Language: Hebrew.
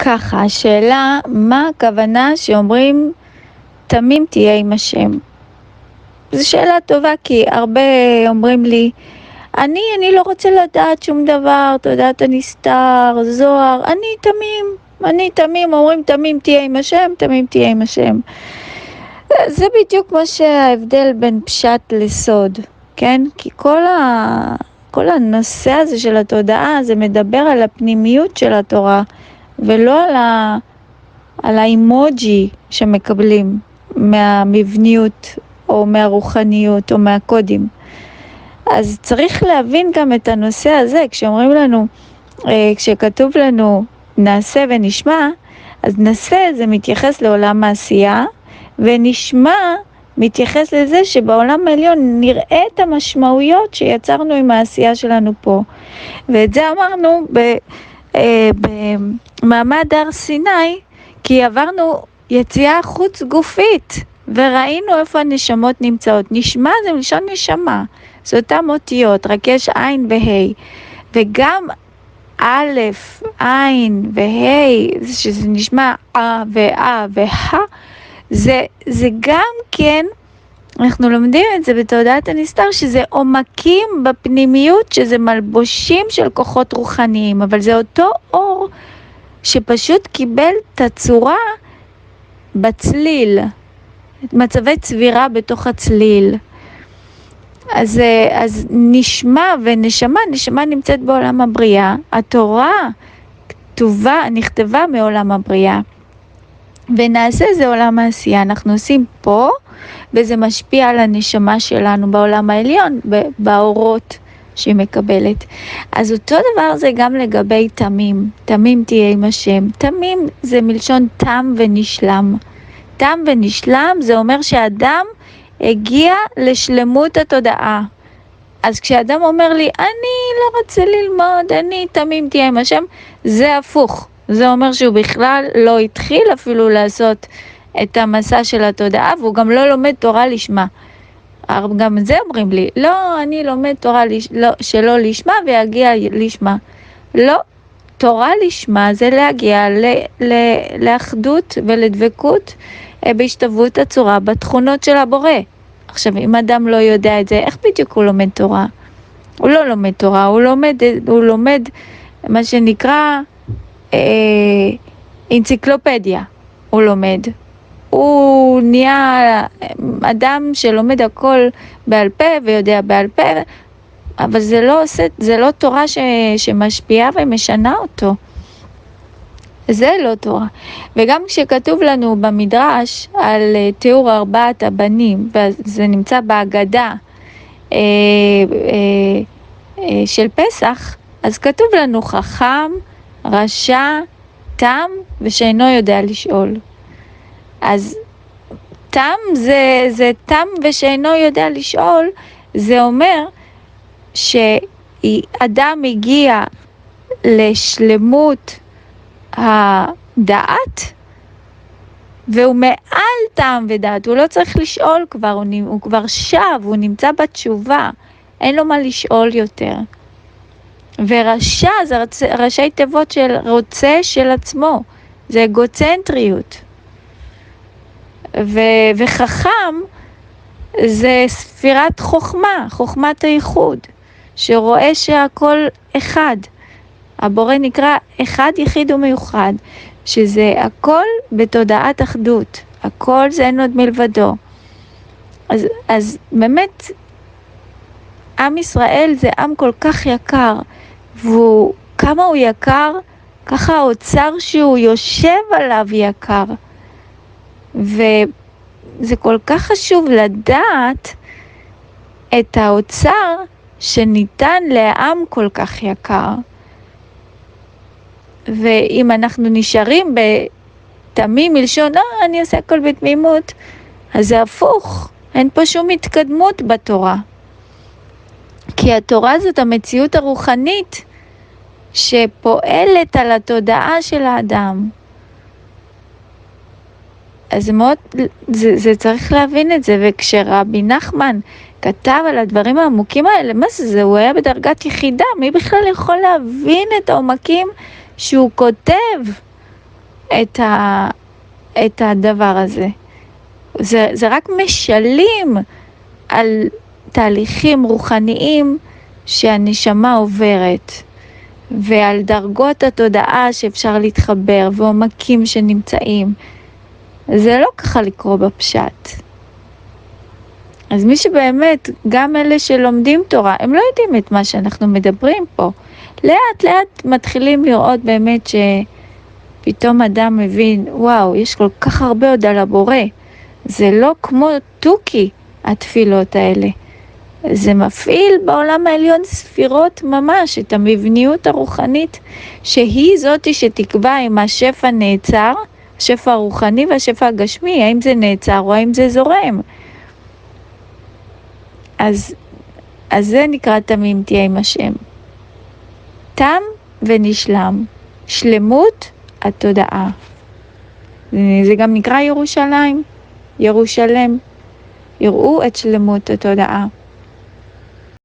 ככה, השאלה, מה הכוונה שאומרים תמים תהיה עם השם? זו שאלה טובה, כי הרבה אומרים לי, אני לא רוצה לדעת שום דבר, תודעת הנסתר, זוהר, אני תמים, אומרים תמים תהיה עם השם, תמים תהיה עם השם. זה בדיוק כמו שההבדל בין פשט לסוד, כן? כי כל הנושא הזה של התודעה, זה מדבר על הפנימיות של התורה, ולא על האימוג'י שמקבלים מהמבניות או מהרוחניות או מהקודים. אז צריך להבין גם את הנושא הזה. כשאומרים לנו, כשכתוב לנו נעשה ונשמע, אז נעשה זה מתייחס לעולם העשייה, ונשמע מתייחס לזה שבעולם העליון נראה את המשמעויות שיצרנו עם העשייה שלנו פה. ואת זה אמרנו במעמד הר סיני, כי עברנו יציאה חוץ גופית, וראינו איפה הנשמות נמצאות. נשמע זה מלשון נשמה, זה אותם אותיות, רק יש עין והי, וגם א', עין והי, שזה נשמע ואה וה, זה גם כן, אנחנו לומדים את זה בתודעת הנסתר, שזה עומקים בפנימיות, שזה מלבושים של כוחות רוחניים, אבל זה אותו אור שפשוט קיבל את הצורה בצליל, מצבי צבירה בתוך הצליל. אז נשמע ונשמה, נשמה נמצאת בעולם הבריאה, התורה נכתבה מעולם הבריאה, ונעשה זה עולם העשייה, אנחנו עושים פה, וזה משפיע על הנשמה שלנו בעולם העליון, באורות שהיא מקבלת. אז אותו דבר זה גם לגבי תמים, תמים תהיה עם השם. תמים זה מלשון תם ונשלם. תם ונשלם זה אומר שהאדם הגיע לשלמות התודעה. אז כשאדם אומר לי, אני לא רוצה ללמוד, אני תמים תהיה עם השם, זה הפוך. זה אומר שהוא בכלל לא התחיל אפילו לעשות את המסע של התודעה, והוא גם לא לומד תורה לשמה. גם זה אומרים לי, לא, אני לומד תורה שלא לשמה ויגיע לשמה. לא, תורה לשמה זה להגיע לאחדות ולדבקות בהשתוות הצורה בתכונות של הבורא. עכשיו, אם אדם לא יודע את זה, איך בדיוק הוא לומד תורה? הוא לא לומד תורה, הוא לומד מה שנקרא אנציקלופדיה. הוא לומד. הוא נהיה אדם שלומד הכל בעל פה ויודע בעל פה, אבל זה לא תורה שמשפיעה ומשנה אותו. זה לא תורה. וגם כשכתוב לנו במדרש על תיאור 4 הבנים, וזה נמצא בהגדה של פסח, אז כתוב לנו חכם, רשע, תם ושאינו יודע לשאול. אז תם זה תם ושאינו יודע לשאול, זה אומר שאדם הגיע לשלמות הדעת, והוא מעל תם ודעת, הוא לא צריך לשאול כבר, הוא כבר שב, הוא נמצא בתשובה, אין לו מה לשאול יותר. ורשע זה ראשי תיבות של רוצה של עצמו, זה אגוצנטריות. וחכם זה ספירת חוכמה, חוכמת הייחוד, שרואה שהכל אחד. הבורא נקרא אחד יחיד ומיוחד, שזה הכל בתודעת אחדות, הכל זה אין עוד מלבדו. אז באמת, עם ישראל זה עם כל כך יקר, וכמה הוא יקר, ככה האוצר שהוא יושב עליו יקר. וזה כל כך חשוב לדעת את האוצר שניתן לעם כל כך יקר. ואם אנחנו נשארים בתמים מלשון, אני עושה הכל בתמימות, אז זה הפוך, אין פה שום התקדמות בתורה. כי התורה זאת המציאות הרוחנית שפועלת על התודעה של האדם. אז זה צריך להבין את זה, וכשרבי נחמן כתב על הדברים העמוקים האלה, מה זה? הוא היה בדרגת יחידה, מי בכלל יכול להבין את העומקים שהוא כותב? את הדבר הזה. זה רק משלים על תהליכים רוחניים שהנשמה עוברת, ועל דרגות התודעה שאפשר להתחבר, ועומקים שנמצאים. זה לא ככה לקרוא בפשט. אז מי שבאמת, גם אלה שלומדים תורה, הם לא יודעים את מה שאנחנו מדברים פה. לאט לאט מתחילים לראות באמת שפתאום אדם מבין, וואו, יש כל כך הרבה עוד על הבורא. זה לא כמו תוכי, התפילות האלה. זה מפעיל בעולם העליון ספירות ממש, את המבניות הרוחנית, שהיא זאת שתקבע אם השפע נעצר, השפע הרוחני והשפע הגשמי, האם זה נעצר או האם זה זורם. אז זה נקרא תמים תהיה עם השם. תם ונשלם, שלמות התודעה. זה גם נקרא ירושלים, ירושלם. יראו את שלמות התודעה.